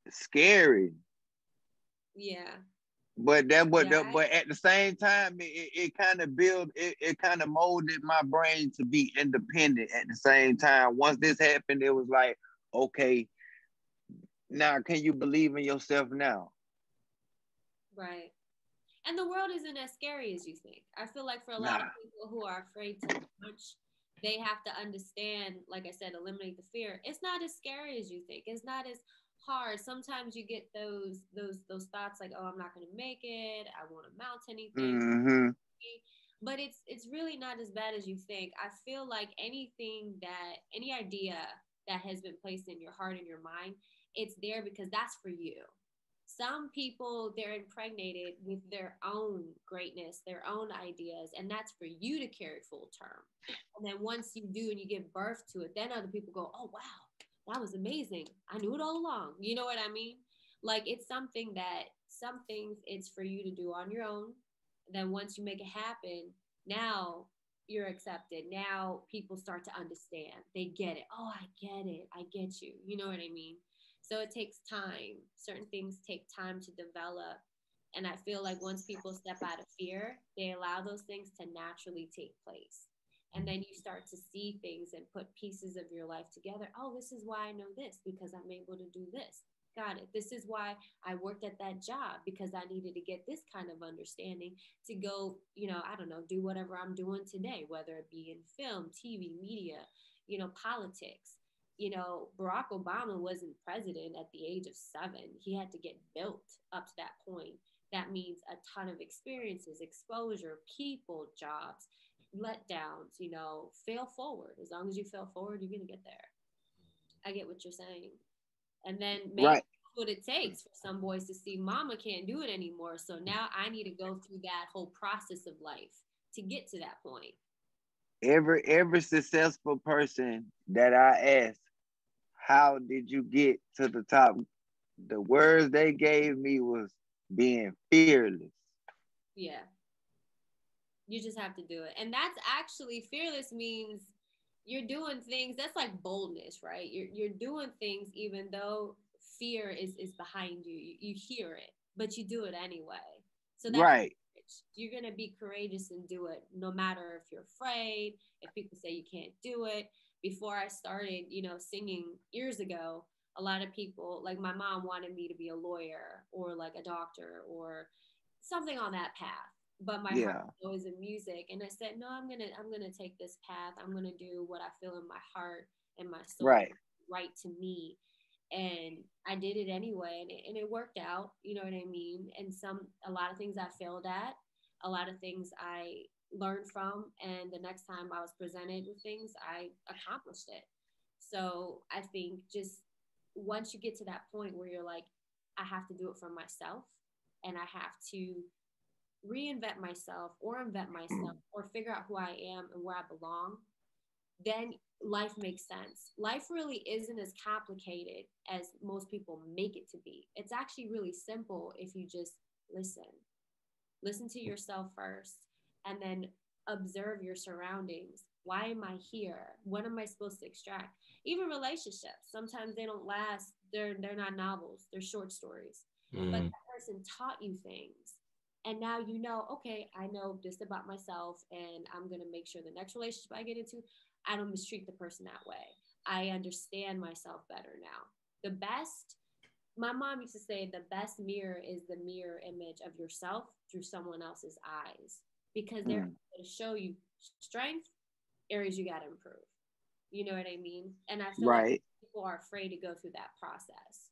It's scary. Yeah. But but at the same time, it kind of it kind of molded my brain to be independent at the same time. Once this happened, it was like, okay, now can you believe in yourself now? Right. And the world isn't as scary as you think. I feel like for a lot of people who are afraid to launch, they have to understand, like I said, eliminate the fear. It's not as scary as you think. It's not as hard. Sometimes you get those thoughts like, oh, I'm not going to make it. I won't amount to anything. Mm-hmm. But it's really not as bad as you think. I feel like any idea that has been placed in your heart and your mind, it's there because that's for you. Some people, they're impregnated with their own greatness, their own ideas, and that's for you to carry full term. And then once you do and you give birth to it, then other people go, oh, wow, that was amazing. I knew it all along. You know what I mean? Like, it's something that some things it's for you to do on your own. Then once you make it happen, now you're accepted. Now people start to understand. They get it. Oh, I get it. I get you. You know what I mean? So it takes time. Certain things take time to develop. And I feel like once people step out of fear, they allow those things to naturally take place. And then you start to see things and put pieces of your life together. Oh, this is why I know this, because I'm able to do this. Got it. This is why I worked at that job, because I needed to get this kind of understanding to go, I don't know, do whatever I'm doing today, whether it be in film, TV, media, politics. Barack Obama wasn't president at the age of 7. He had to get built up to that point. That means a ton of experiences, exposure, people, jobs, letdowns, fail forward. As long as you fail forward, you're going to get there. I get what you're saying. And then maybe that's what it takes for some boys to see mama can't do it anymore. So now I need to go through that whole process of life to get to that point. Every successful person that I asked, how did you get to the top? The words they gave me was being fearless. Yeah. You just have to do it. And that's actually, fearless means you're doing things, that's like boldness, right? You're doing things even though fear is behind you. You hear it, but you do it anyway. So that's right. You're going to be courageous and do it no matter if you're afraid, if people say you can't do it. Before I started, singing years ago, a lot of people, like my mom wanted me to be a lawyer or like a doctor or something on that path. But my heart was always in music. And I said, no, I'm gonna take this path. I'm gonna do what I feel in my heart and my soul right to me. And I did it anyway, and it worked out, you know what I mean? And a lot of things I failed at, a lot of things I learned from, and the next time I was presented with things, I accomplished it. So I think just once you get to that point where you're like, I have to do it for myself, and I have to reinvent myself or invent myself or figure out who I am and where I belong, then life makes sense. Life really isn't as complicated as most people make it to be. It's actually really simple if you just listen to yourself first, and then observe your surroundings. Why am I here? What am I supposed to extract? Even relationships, sometimes they don't last. They're not novels, they're short stories. But that person taught you things. And now okay, I know this about myself, and I'm going to make sure the next relationship I get into, I don't mistreat the person that way. I understand myself better now. My mom used to say, the best mirror is the mirror image of yourself through someone else's eyes, because they're going to show you strength, areas you got to improve. You know what I mean? And I feel like people are afraid to go through that process.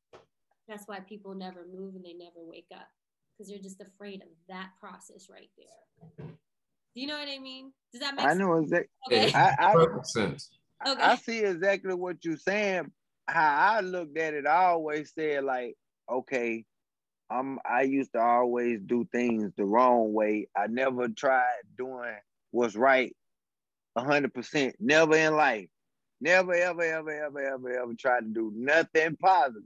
That's why people never move and they never wake up, because they're just afraid of that process right there. Do you know what I mean? Does that make sense? I know exactly. Okay. Perfect sense. Okay. I see exactly what you're saying. How I looked at it, I always said like, okay, I used to always do things the wrong way. I never tried doing what's right 100%. Never in life. Never, ever, ever, ever, ever, ever tried to do nothing positive.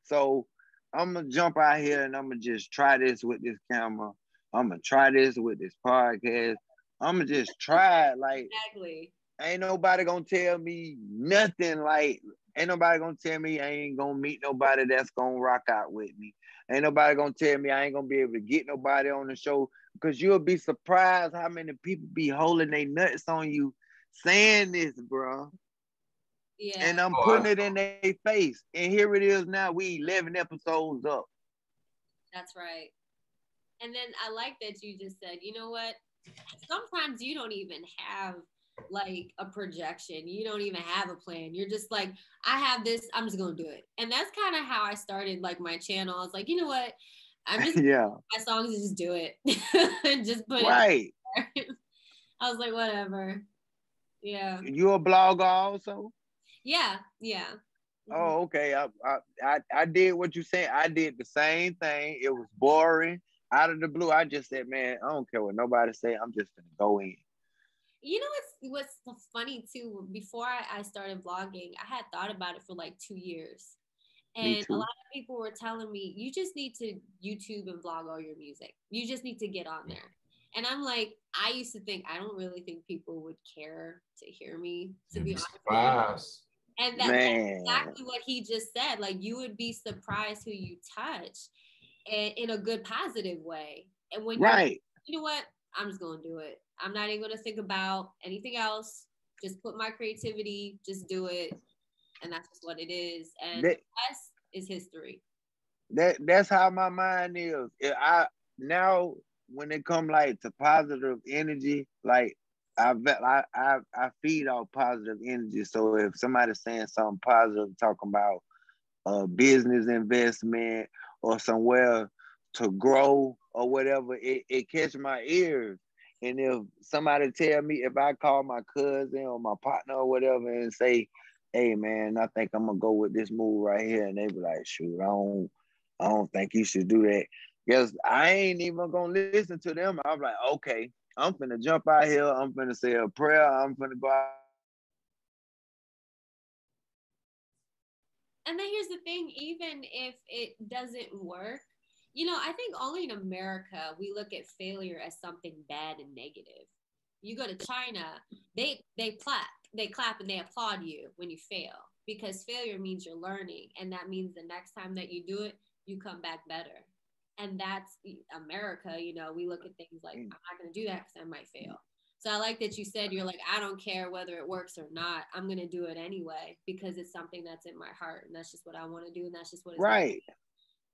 So I'm gonna jump out here and I'm gonna just try this with this camera. I'm gonna try this with this podcast. I'm gonna just try it. Like, exactly. Ain't nobody gonna tell me nothing. Like, ain't nobody gonna tell me I ain't gonna meet nobody that's gonna rock out with me. Ain't nobody gonna tell me I ain't gonna be able to get nobody on the show, because you'll be surprised how many people be holding their nuts on you saying this, bro. Yeah. And I'm putting it in their face. And here it is now. We 11 episodes up. That's right. And then I like that you just said, you know what? Sometimes you don't even have like a projection. You don't even have a plan. You're just like, I have this, I'm just gonna do it. And that's kind of how I started like my channel. I was like, you know what? I'm just yeah. my songs and just do it. And just put right. it. I was like, whatever. Yeah. You a blogger also? Yeah. Yeah. Oh, okay. I did what you said. I did the same thing. It was boring. Out of the blue, I just said, man, I don't care what nobody say. I'm just gonna go in. You know what's funny too? Before I started vlogging, I had thought about it for like 2 years. And a lot of people were telling me, you just need to YouTube and vlog all your music. You just need to get on there. And I'm like, I used to think, I don't really think people would care to hear me, to be honest. And that's exactly what he just said. Like, you would be surprised who you touch, and in a good, positive way. And when you know what? I'm just going to do it. I'm not even going to think about anything else. Just put my creativity, just do it. And that's just what it is. And the rest is history. That's how my mind is. Now when it come like to positive energy, like I feed off positive energy. So if somebody's saying something positive, talking about a business investment or somewhere to grow or whatever, it catch my ears. And if somebody tell me, if I call my cousin or my partner or whatever and say, hey man, I think I'm gonna go with this move right here, and they be like, shoot, I don't think you should do that. Because I ain't even gonna listen to them. I'm like, okay, I'm finna jump out here, I'm finna say a prayer, I'm finna go out. And then here's the thing, even if it doesn't work, you know, I think only in America we look at failure as something bad and negative. You go to China, they clap and they applaud you when you fail, because failure means you're learning, and that means the next time that you do it, you come back better. And that's America. You know, we look at things like, I'm not going to do that because I might fail. So I like that you said, you're like, I don't care whether it works or not. I'm going to do it anyway because it's something that's in my heart, and that's just what I want to do, and that's just what it's right.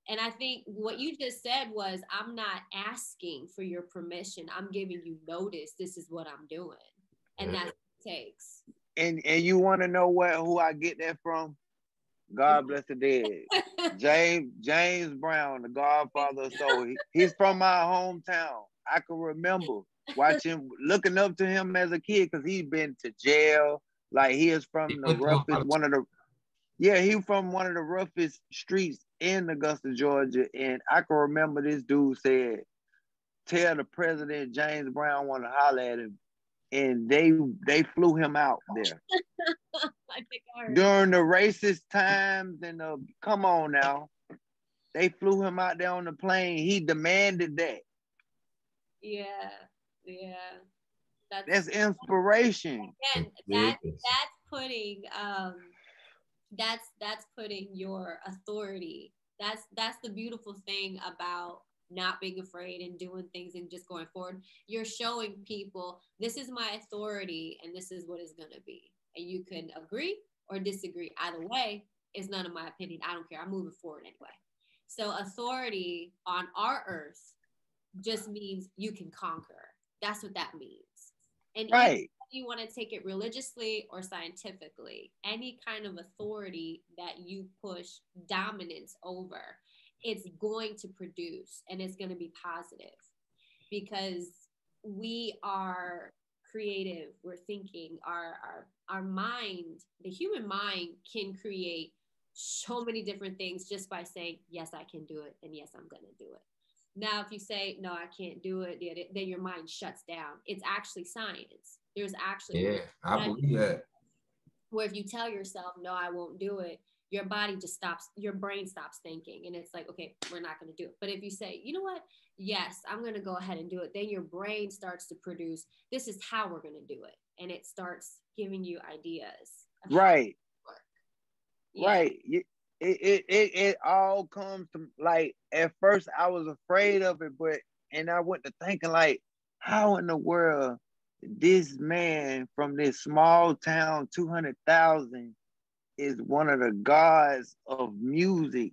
And I think what you just said was, I'm not asking for your permission. I'm giving you notice. This is what I'm doing. And that's what it takes. And you want to know who I get that from? God bless the dead. James Brown, the Godfather of Soul. He's from my hometown. I can remember watching, looking up to him as a kid, because he's been to jail. Like, he is from the roughest, he from one of the roughest streets in Augusta, Georgia. And I can remember this dude said, tell the president James Brown want to holler at him. And they flew him out there. During the racist times, and come on now. They flew him out there on the plane. He demanded that. Yeah. That's inspiration. Again, that's putting that's putting your authority. That's the beautiful thing about not being afraid and doing things and just going forward. You're showing people, this is my authority and this is what it's going to be. And you can agree or disagree. Either way, it's none of my opinion. I don't care. I'm moving forward anyway. So authority on our earth just means you can conquer. That's what that means. And right. You want to take it religiously or scientifically, any kind of authority that you push dominance over, it's going to produce, and it's going to be positive, because we are creative. We're thinking. Our mind, the human mind, can create so many different things just by saying, yes, I can do it, and yes, I'm going to do it. Now, if you say, no, I can't do it, then your mind shuts down. It's actually science. There's actually, I believe that. Where if you tell yourself, no, I won't do it, your body just stops, your brain stops thinking, and it's like, okay, we're not going to do it. But if you say, you know what, yes, I'm going to go ahead and do it, then your brain starts to produce, this is how we're going to do it, and it starts giving you ideas. Right. Right. It all comes to, like, at first I was afraid of it, and I went to thinking, like, how in the world this man from this small town, 200,000, is one of the gods of music,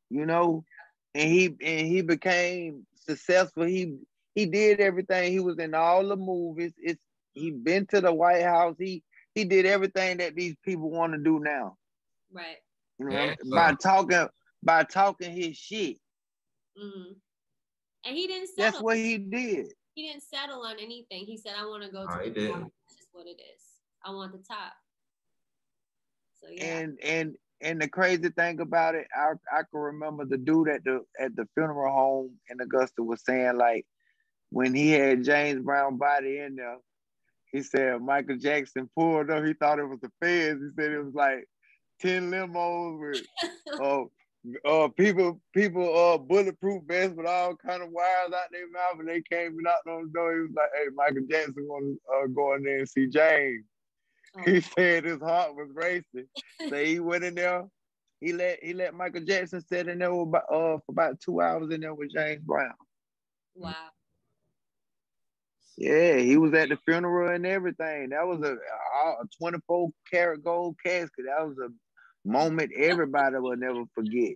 you know? And he became successful. He did everything. He was in all the movies. He been to the White House. He did everything that these people want to do now. Right. You know, by talking his shit. Mm-hmm. And he didn't settle. That's what he did. He didn't settle on anything. He said, I want to go to the top. That's just what it is. I want the top. So yeah. And the crazy thing about it, I can remember the dude at the funeral home in Augusta was saying, like, when he had James Brown body in there, he said Michael Jackson pulled up. He thought it was the feds. He said it was like 10 limos with people bulletproof vests with all kind of wires out their mouth, and they came and knocked on the door. He was like, "Hey, Michael Jackson want to go in there and see James." Oh. He said his heart was racing. So he went in there. He let Michael Jackson sit in there for about 2 hours in there with James Brown. Wow. Yeah, he was at the funeral and everything. That was a 24 karat gold casket. That was a moment everybody will never forget.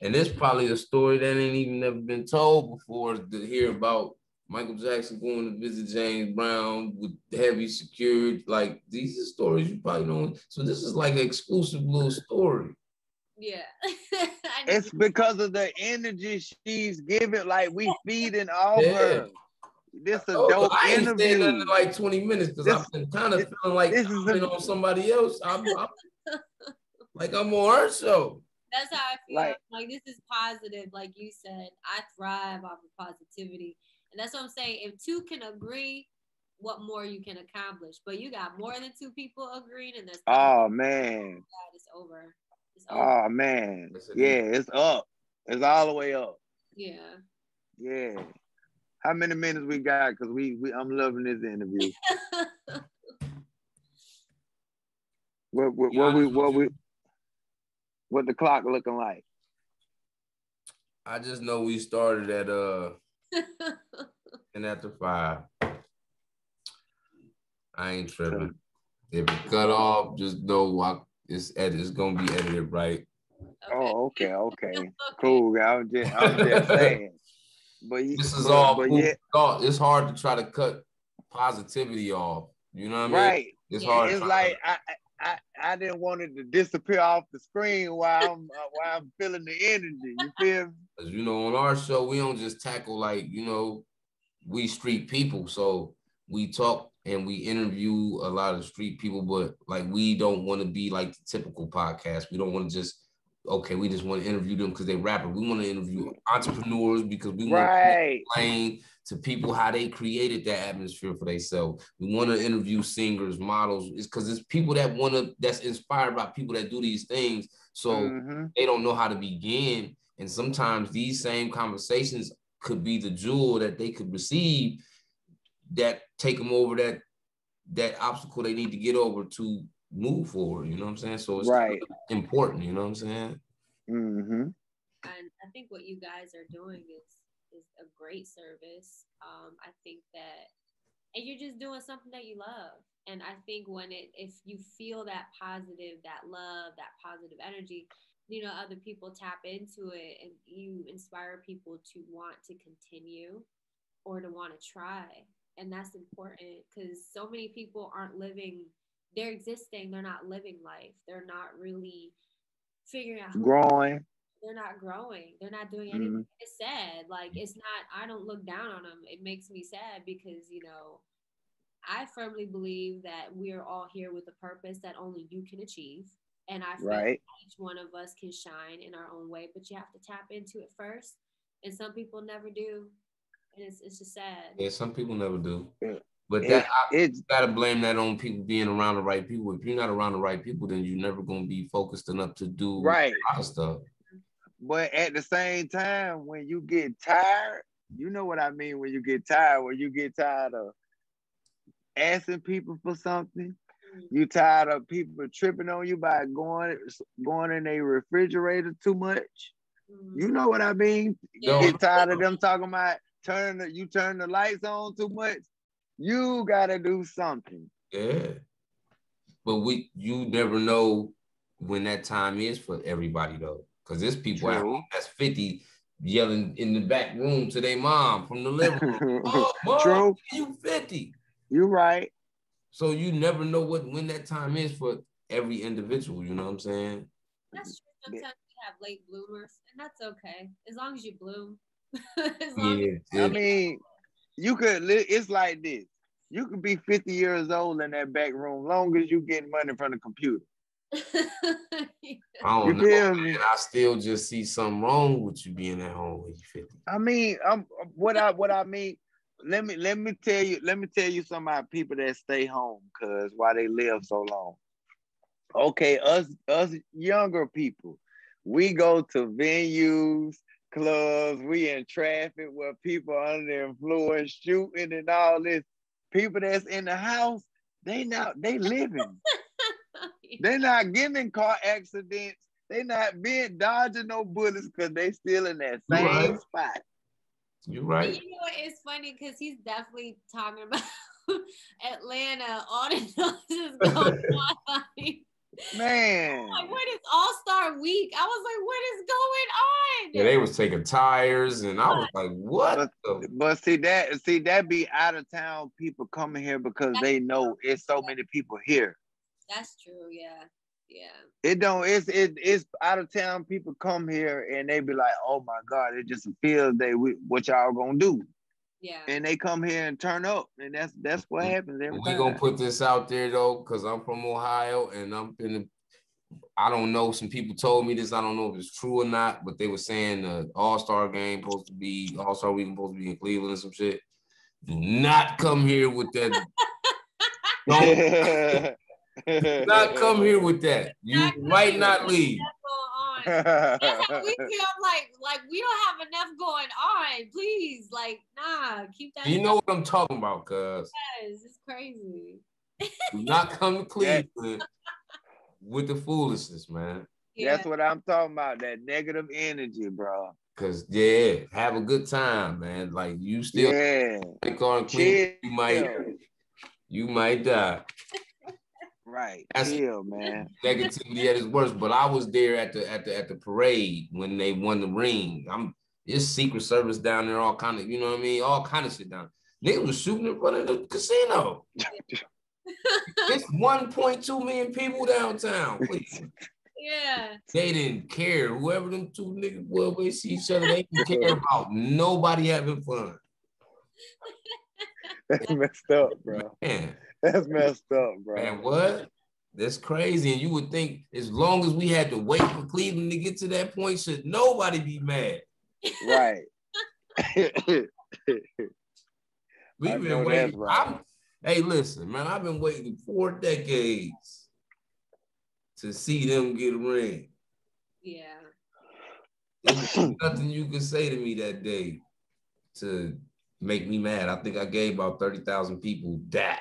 And this probably a story that ain't even never been told before, to hear about Michael Jackson going to visit James Brown with heavy security. Like, these are stories you probably don't. So this is like an exclusive little story. Yeah. It's because of the energy she's giving. Like, we feeding off her. This a dope I ain't interview. staying under like 20 minutes because I've been kind of feeling like I've been on somebody else. I'm like I'm on her show. That's how I feel. Like this is positive, like you said. I thrive off of positivity, and that's what I'm saying. If two can agree, what more you can accomplish? But you got more than two people agreeing, and there's man, it's over. It's over. Oh man, yeah, it's up. It's all the way up. Yeah. Yeah. How many minutes we got? Because I'm loving this interview. What the clock looking like? I just know we started at and after 5. I ain't tripping. If it cut off, just know it's gonna be edited right. Oh, okay. Cool. I'm just saying. But this is all thought. It's hard to try to cut positivity off. You know what I mean? Right. It's hard. It's like I didn't want it to disappear off the screen while I'm feeling the energy. You feel me? Because, on our show, we don't just tackle, like, we street people. So we talk and we interview a lot of street people, but like, we don't want to be like the typical podcast. We don't want to just, we just want to interview them because they rapper. We want to interview entrepreneurs because we want to explain to people how they created that atmosphere for themselves. We want to interview singers, models. It's because it's people that's inspired by people that do these things. So they don't know how to begin. And sometimes these same conversations could be the jewel that they could receive that take them over that obstacle they need to get over to move forward. You know what I'm saying? So it's important. You know what I'm saying? Mm-hmm. And I think what you guys are doing is a great service. I think that, and you're just doing something that you love. And I think if you feel that positive, that love, that positive energy, other people tap into it, and you inspire people to want to continue or to want to try. And that's important because so many people aren't living, they're existing, they're not living life. They're not really figuring out growing. They're not growing. They're not doing anything. It's sad. Like, it's not, I don't look down on them. It makes me sad because, I firmly believe that we are all here with a purpose that only you can achieve. And I feel like each one of us can shine in our own way, but you have to tap into it first. And some people never do. And it's just sad. Yeah, some people never do. Yeah. But it's gotta blame that on people being around the right people. If you're not around the right people, then you're never gonna be focused enough to do a lot of stuff. But at the same time, when you get tired, you know what I mean. When you get tired, of asking people for something, you tired of people tripping on you by going in a refrigerator too much. You know what I mean? You get tired of them talking about turn the lights on too much. You gotta do something. Yeah. But you never know when that time is for everybody though. Because there's people at home that's 50 yelling in the back room to their mom from the living room. Oh, Mom, you 50. You're right. So you never know when that time is for every individual, you know what I'm saying? That's true. Sometimes we have late bloomers, and that's okay. As long as you bloom. I mean, you could, it's like this. You could be 50 years old in that back room, long as you get money from the computer. I don't know, man. I still just see something wrong with you being at home when you're 50. I mean, what I mean, let me tell you some of my people that stay home because why they live so long. Okay, us younger people, we go to venues, clubs, we in traffic where people are under the influence shooting and all this. People that's in the house, they living. They're not getting in car accidents. They not being dodging no bullets because they still in that same spot. You're right. And you know what? It's funny because he's definitely talking about Atlanta. All the noises going on. Man. Like, what is All-Star Week? I was like, what is going on? Yeah, they was taking tires and I was like, what? But see that be out of town people coming here because they know it's so many people here. That's true, yeah. It's out of town people come here and they be like, oh my God, it just feels what y'all gonna do. Yeah. And they come here and turn up, and that's what happens every time. We gonna put this out there though, because I'm from Ohio and I don't know, some people told me this, I don't know if it's true or not, but they were saying the All-Star game All-Star week supposed to be in Cleveland and some shit. Do not come here with that. Do not come here with that. You might not leave. That's how we feel. Like we don't have enough going on. Please, like, nah, keep that. You know what I'm talking about, cuz. Yes, it's crazy. Do not come to Cleveland with the foolishness, man. Yeah. That's what I'm talking about. That negative energy, bro. Cause have a good time, man. Like you still Cleveland, you might die. Right. That's chill, man. Negativity at its worst. But I was there at the parade when they won the ring. There's Secret Service down there, all kind of, you know what I mean? All kind of shit down. Niggas was shooting in front of the casino. It's 1.2 million people downtown. Yeah. They didn't care. Whoever them two niggas were, they see each other, they didn't care about nobody having fun. That's messed up, bro. Man. That's messed up, bro. Man, what? That's crazy. And you would think as long as we had to wait for Cleveland to get to that point, should nobody be mad? Right. We've been waiting. Right. Hey, listen, man, I've been waiting 4 decades to see them get a ring. Yeah. There's nothing you can say to me that day to make me mad. I think I gave about 30,000 people that.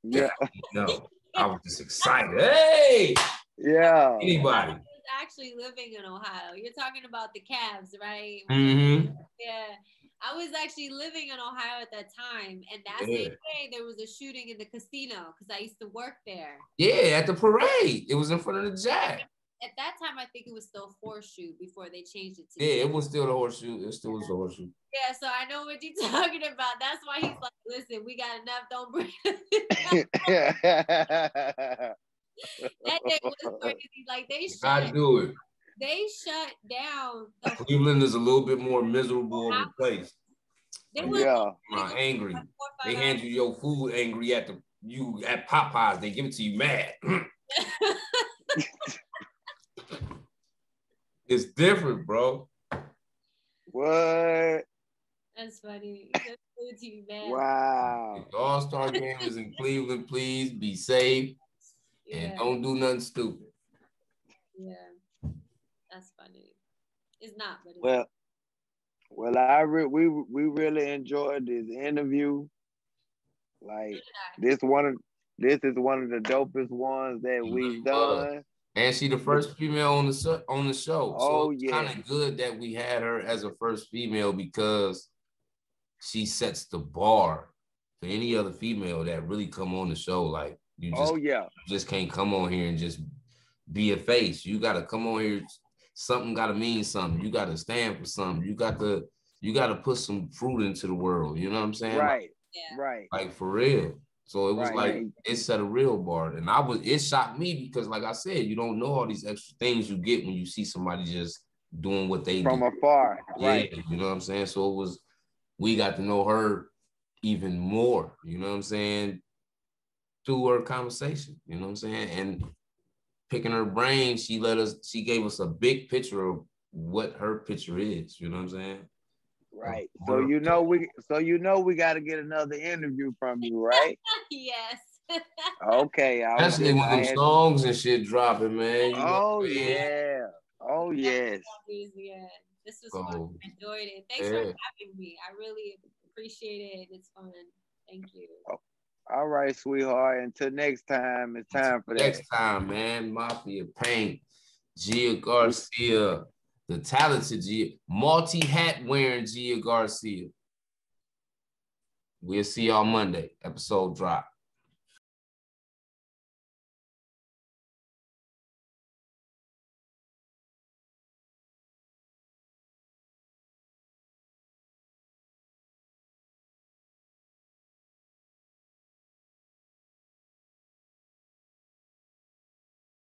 Yeah. No, I was just excited. Hey! Yeah. Anybody. I was actually living in Ohio. You're talking about the Cavs, right? Mm-hmm. Yeah. I was actually living in Ohio at that time. And that same day, there was a shooting in the casino because I used to work there. Yeah, at the parade. It was in front of the Jack. At that time, I think it was still Horseshoe before they changed it to. Yeah, it was still the Horseshoe. It still was the Horseshoe. Yeah, so I know what you're talking about. That's why he's like, listen, we got enough. Don't bring That day was crazy. Like they shut down. Cleveland is a little bit more miserable of a place. Angry. They hand you your food angry at Popeyes. They give it to you mad. It's different, bro. What? That's funny. That's good to you, man. Wow. The All-Star game is in Cleveland. Please be safe and don't do nothing stupid. Yeah, that's funny. It's not, but it's well, we really enjoyed this interview. Like this is one of the dopest ones that we've done. And she the first female on the show. So it's yeah. kind of good that we had her as a first female because she sets the bar for any other female that really come on the show. Like you just can't come on here and just be a face. You gotta come on here. Something gotta mean something. You gotta stand for something. You gotta put some fruit into the world. You know what I'm saying? Right. Right. Like for real. So it was like it set a real bar. And it shocked me because like I said, you don't know all these extra things you get when you see somebody just doing what they from do. afar. Right. Yeah, you know what I'm saying? So we got to know her even more, you know what I'm saying, through her conversation, you know what I'm saying? And picking her brain, she gave us a big picture of what her picture is, you know what I'm saying? Right. So you know we got to get another interview from you, right? Yes. Okay. Especially when them songs and shit dropping, man. Yeah. Oh yes. Yeah. This was fun. I enjoyed it. Thanks for having me. I really appreciate it. It's fun. Thank you. All right, sweetheart. Until next time, it's time for that. Next time, man. Mafia Paint, Gia Garcia, the talented Gia, multi-hat wearing Gia Garcia. We'll see y'all Monday. Episode drop.